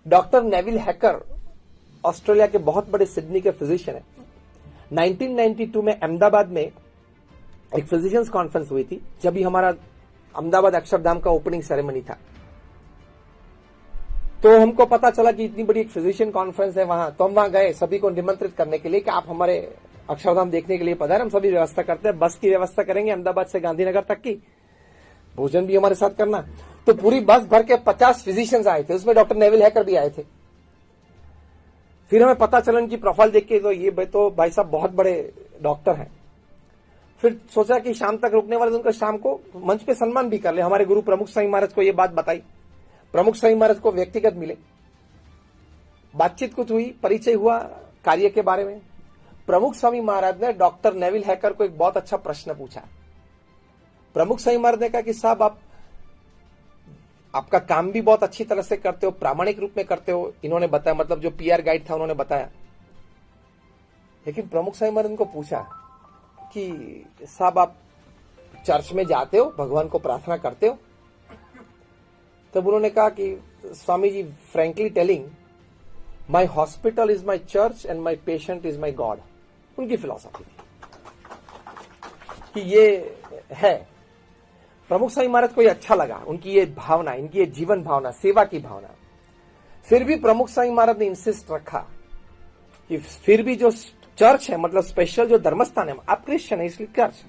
Doctor Neville hacker Australia के बहुत बड़े सिडनी के फिजिशियन है। 1992 में अहमदाबाद में एक फिजिशियंस कॉन्फ्रेंस हुई थी, जब भी हमारा अहमदाबाद अक्षरधाम का ओपनिंग सेरेमनी था। तो हमको पता चला कि इतनी बड़ी एक फिजिशियन कॉन्फ्रेंस है वहां, तो हम वहां गए सभी को निमंत्रित करने के लिए कि आप हमारे अक्षरधाम देखने के लिए पधारें। हम सभी व्यवस्था करते हैं, बस की व्यवस्था करेंगे अहमदाबाद से गांधीनगर तक की, भोजन भी हमारे साथ करना। तो पूरी बस भर के 50 फिजिशियंस आए थे, उसमें डॉक्टर नेविल हैकर भी आए थे। फिर हमें पता चला उनकी प्रोफाइल देख के, तो ये तो भाई साहब बहुत बड़े डॉक्टर हैं। फिर सोचा कि शाम तक रुकने वाले उनका शाम को मंच पे सम्मान भी कर ले। हमारे गुरु प्रमुख स्वामी महाराज को ये बात बताई, प्रमुख स्वामी महाराज को व्यक्तिगत मिले, बातचीत कुछ हुई, परिचय हुआ कार्य के बारे में। प्रमुख स्वामी महाराज ने डॉक्टर नेविल हैकर को एक बहुत अच्छा प्रश्न पूछा। प्रमुख स्वामी महाराज ने कहा कि साहब आपका काम भी बहुत अच्छी तरह से करते हो, प्रामाणिक रूप में करते हो, इन्होंने बताया, मतलब जो पीआर गाइड था उन्होंने बताया। लेकिन प्रमुख स्वामी महाराज को पूछा कि साहब आप चर्च में जाते हो, भगवान को प्रार्थना करते हो? तब उन्होंने कहा कि Swami ji, frankly telling, my hospital is my church and my patient is my god. उनकी फिलॉसफी कि ये है। प्रमुख स्वामी महाराज को ये अच्छा लगा, उनकी ये भावना, इनकी ये जीवन भावना, सेवा की भावना। फिर भी प्रमुख स्वामी महाराज ने इंसिस्ट रखा कि फिर भी जो चर्च है, मतलब स्पेशल जो धर्मस्थान है, आप क्रिश्चियन है इसलिए चर्च,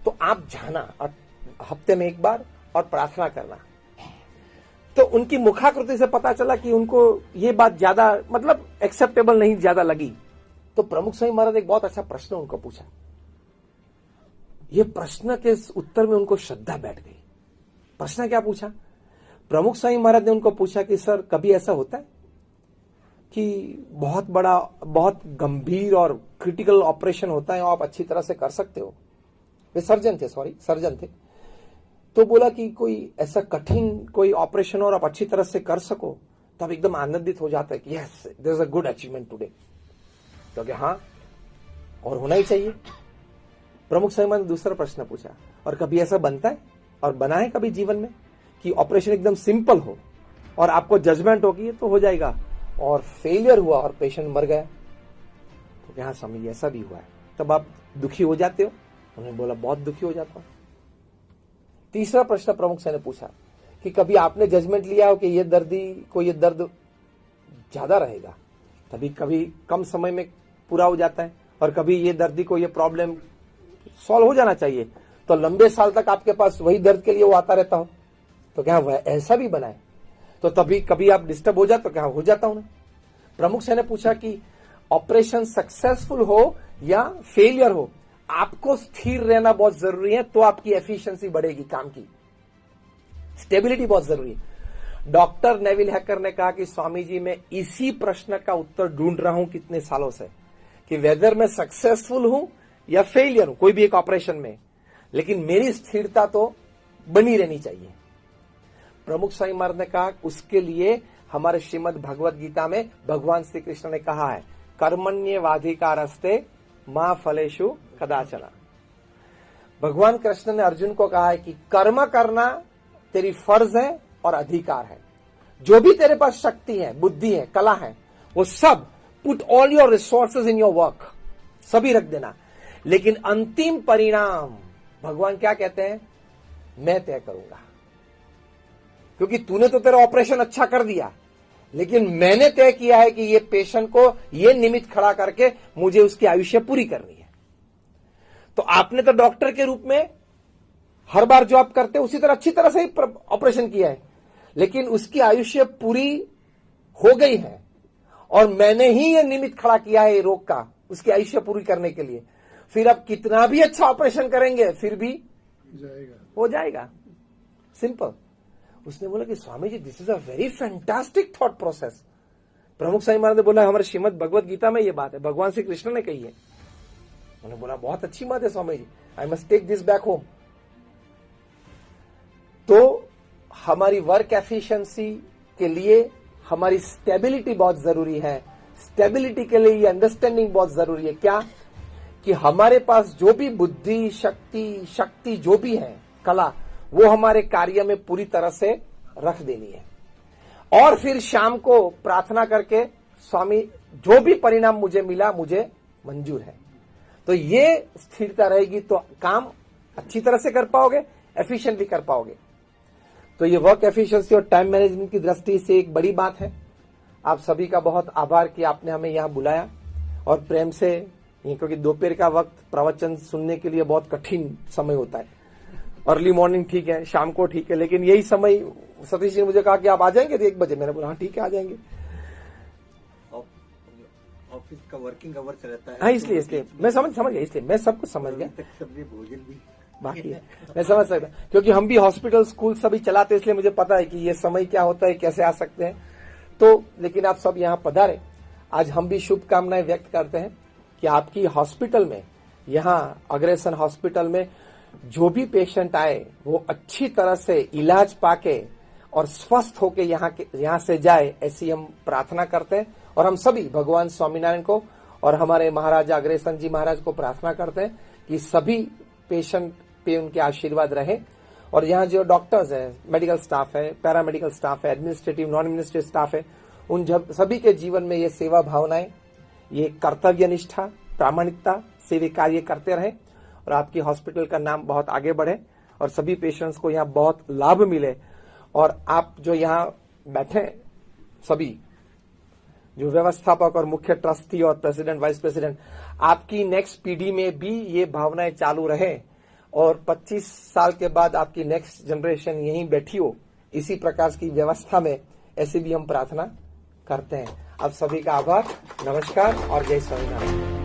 तो आप जाना और हफ्ते में एक बार और प्रार्थना करना। तो उनकी मुखाकृति से पता चला कि उनको ये बात ज्यादा मतलब एक्सेप्टेबल नहीं ज्यादा लगी। तो प्रमुख स्वामी महाराज एक बहुत अच्छा प्रश्न उनको पूछा। ये प्रश्न के उत्तर में उनको श्रद्धा बैठ गई। प्रश्न क्या पूछा? प्रमुख स्वामी महाराज ने उनको पूछा कि सर, कभी ऐसा होता है कि बहुत बड़ा, बहुत गंभीर और क्रिटिकल ऑपरेशन होता है और आप अच्छी तरह से कर सकते हो? वे सर्जन थे। तो बोला कि कोई ऐसा कठिन कोई ऑपरेशन और आप अच्छी तरह से कर सको तो आप एकदम आनंदित हो जाता है कि yes, there is a good achievement today. तो क्या हाँ, और होना ही चाहिए। प्रमुख स्वामी महाराज ने दूसरा प्रश्न पूछा, और कभी ऐसा बनता है और बना है कभी जीवन में कि ऑपरेशन एकदम सिंपल हो और आपको जजमेंट होगी तो हो जाएगा, और फेलियर हुआ और पेशेंट मर गया? तो क्या हाँ स्वामी, ऐसा भी हुआ है। तब आप दुखी हो जाते हो? उन्होंने बोला बहुत दुखी हो जाता हूं। तीसरा प्रश्न प्रमुख से ने पूछा कि कभी आपने जजमेंट लिया हो कि ये दर्दी को ये दर्द ज्यादा रहेगा, कभी कभी कम समय में पूरा हो जाता है, और कभी ये दर्दी को ये प्रॉब्लम सॉल्व हो जाना चाहिए, तो लंबे साल तक आपके पास वही दर्द के लिए वो आता रहता हो? तो क्या वह ऐसा भी बना है? तो तभी कभी आप डिस्टर्ब हो जाते तो क्या हो जाता हूं ना? प्रमुख से ने पूछा कि ऑपरेशन सक्सेसफुल हो या फेलियर हो, आपको स्थिर रहना बहुत जरूरी है, तो आपकी एफिशिएंसी बढ़ेगी काम की। स्टेबिलिटी बहुत जरूरी है। डॉक्टर नेविल हैकर ने कहा कि स्वामी जी, मैं इसी प्रश्न का उत्तर ढूंढ रहा हूं कितने सालों से, कि वेदर मैं सक्सेसफुल हूं या फेलियर हूं कोई भी एक ऑपरेशन में, लेकिन मेरी स्थिरता तो बनी रहनी चाहिए। प्रमुख स्वामी महाराज ने कहा उसके लिए हमारे श्रीमद् भगवत गीता में भगवान श्री कृष्ण ने कहा है, कर्मण्येवाधिकारस्ते मां फलेषु कदाचन। भगवान कृष्ण ने अर्जुन को कहा है कि कर्म करना तेरी फर्ज है और अधिकार है। जो भी तेरे पास शक्ति है, बुद्धि है, कला है, वो सब put all your resources in your work, सभी रख देना। लेकिन अंतिम परिणाम भगवान क्या कहते हैं? मैं तय करूंगा, क्योंकि तूने तो तेरा ऑपरेशन अच्छा कर दिया, लेकिन मैंने तय किया है कि ये पेशेंट को ये निमित्त खड़ा करके मुझे उसकी आयुष्य पूरी करनी है। तो आपने तो डॉक्टर के रूप में हर बार जो आप करते हैं उसी तरह अच्छी तरह से ही ऑपरेशन किया है, लेकिन उसकी आयुष्य पूरी हो गई है, और मैंने ही ये निमित्त खड़ा किया है रोग का उसकी आयुष्य पूरी करने के लिए। फिर आप कितना भी अच्छा ऑपरेशन करेंगे फिर भी हो जाएगा। सिंपल। उसने बोला कि Swami ji, this is a very fantastic thought process. Pramukh Swami महाराज ने बोला हमारे श्रीमद् भगवत गीता में ये बात है, भगवान श्री कृष्ण ने कही है। उन्होंने बोला बहुत अच्छी बात है Swami ji, I must take this back home. तो हमारी वर्क एफिशिएंसी के लिए हमारी स्टेबिलिटी बहुत जरूरी है। स्टेबिलिटी के लिए ये अंडरस्टैंडिंग बहुत जरूरी है। क्या? कि हमारे पास जो भी बुद्धि, शक्ति जो भी है, कला, वो हमारे कार्य में पूरी तरह से रख देनी है। और फिर शाम को प्रार्थना करके स्वामी जो भी परिणाम मुझे मिला मुझे मंजूर है। तो ये स्थिरता रहेगी तो काम अच्छी तरह से कर पाओगे, एफिशिएंटली कर पाओगे। तो ये वर्क एफिशिएंसी और टाइम मैनेजमेंट की दृष्टि से एक बड़ी बात है। आप सभी का बहुत आभार कि आपने हमें यहां बुलाया और प्रेम से, क्योंकि दोपहर का वक्त प्रवचन सुनने के लिए बहुत कठिन समय होता है। अर्ली मॉर्निंग ठीक है, शाम को ठीक है, लेकिन यही समय सतीश जी ने मुझे कहा कि आप आ जाएंगे 1 बजे। मैंने बोला हाँ ठीक है आ जाएंगे। ऑफिस का वर्किंग आवर्स रहता है। हाँ इसलिए मैं समझ गया, इसलिए मैं सब कुछ समझ गया। सब्जी भोजन भी बाकी है, मैं समझ सकता, क्योंकि हम भी हॉस्पिटल स्कूल सभी चलाते, इसलिए मुझे पता है कि ये समय क्या होता है, कैसे आ सकते हैं। तो लेकिन आप सब यहाँ पधारे, आज हम भी शुभकामनाएं व्यक्त करते हैं कि आपकी हॉस्पिटल में, यहाँ अग्रसेन हॉस्पिटल में जो भी पेशेंट आए वो अच्छी तरह से इलाज पाके और स्वस्थ होके यहाँ से जाए, ऐसी हम प्रार्थना करते हैं। और हम सभी भगवान स्वामीनारायण को और हमारे महाराजा अग्रसेन जी महाराज को प्रार्थना करते हैं कि सभी पेशेंट पे उनके आशीर्वाद रहे। और यहाँ जो डॉक्टर्स हैं, मेडिकल स्टाफ है, पैरामेडिकल स्टाफ है, एडमिनिस्ट्रेटिव नॉन एडमिनिस्ट्रेटिव स्टाफ है, उन सभी के जीवन में ये सेवा भावनाएं, ये कर्तव्य निष्ठा, प्रामाणिकता से वे कार्य करते रहे और आपकी हॉस्पिटल का नाम बहुत आगे बढ़े और सभी पेशेंट्स को यहाँ बहुत लाभ मिले। और आप जो यहाँ बैठे सभी जो व्यवस्थापक और मुख्य ट्रस्टी और प्रेसिडेंट, वाइस प्रेसिडेंट, आपकी नेक्स्ट पीढ़ी में भी ये भावनाएं चालू रहे और 25 साल के बाद आपकी नेक्स्ट जनरेशन यहीं बैठी हो इसी प्रकार की व्यवस्था में, ऐसी भी हम प्रार्थना करते हैं। आप सभी का आभार, नमस्कार और जय स्वामीनारायण।